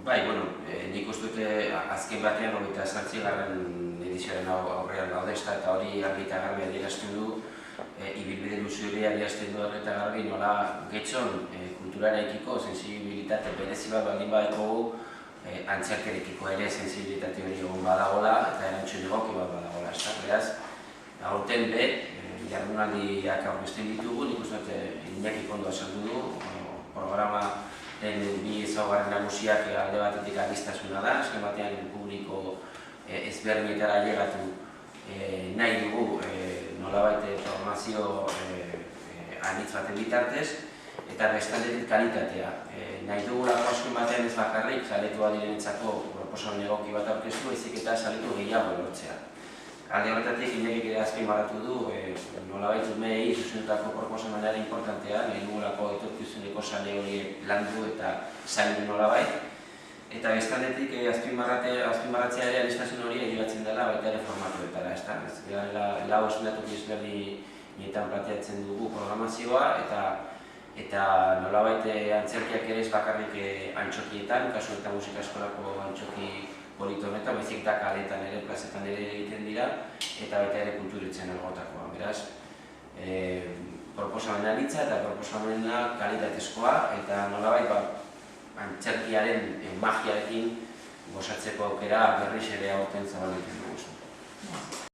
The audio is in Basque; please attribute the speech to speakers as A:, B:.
A: Bai, nik uste dute azken batean 28. edizioaren aurrean gaude, eta hori argi eta garbi adierazten du, ibilbide luze hori adierazten du argi eta garbi nola getxon kulturarekiko sensibilitate berezi bat baldin badaukagu, antzerkerekiko ere sensibilitate hori egon badagoela eta erantzun egoki bat badagoela. Beraz, aurten jardunaldiak aurkezten ditugu, nik uste dut Iñakik ondo esan du, programaren bi ezaugarri nagusiak alde batetik aniztasuna da, azken batean publiko ezberdinetara ailegatu nahi dugu nolabait formazio anitz baten bitartez, eta bestaldetik kalitatea. Nahi dugulako azken batean ez bakarrik zaletua direnentzako proposamen egoki bat aurkeztu, baizik eta zaletu gehiago lortzea. Alde horretatik Iñakik ere azpimarratu du nolabait umei zuzendutako proposamenaren importantea, nahi dugulako etorkizuneko sale horiek landu eta zaindu nolabait. Eta bestaldetik azpimarratzea ere aniztasun hori egiratzen dela baita ere formatuetara. Lau esendatoki ezberdinetan planteatzen dugu programazioa eta nolabait antzerkiak ere ez bakarrik antxokietan, kasu eta musika eskolako antxoki polito honetan, baizik eta kaletan ere, plazetan ere egiten dira, eta baita ere kulturitzen algotakoa. Beraz, proposamen anitza eta proposamena kalitatezkoa, eta nolabait antzerkiaren magiarekin gozatzeko aukera berriz ere aurten zabalik dugu.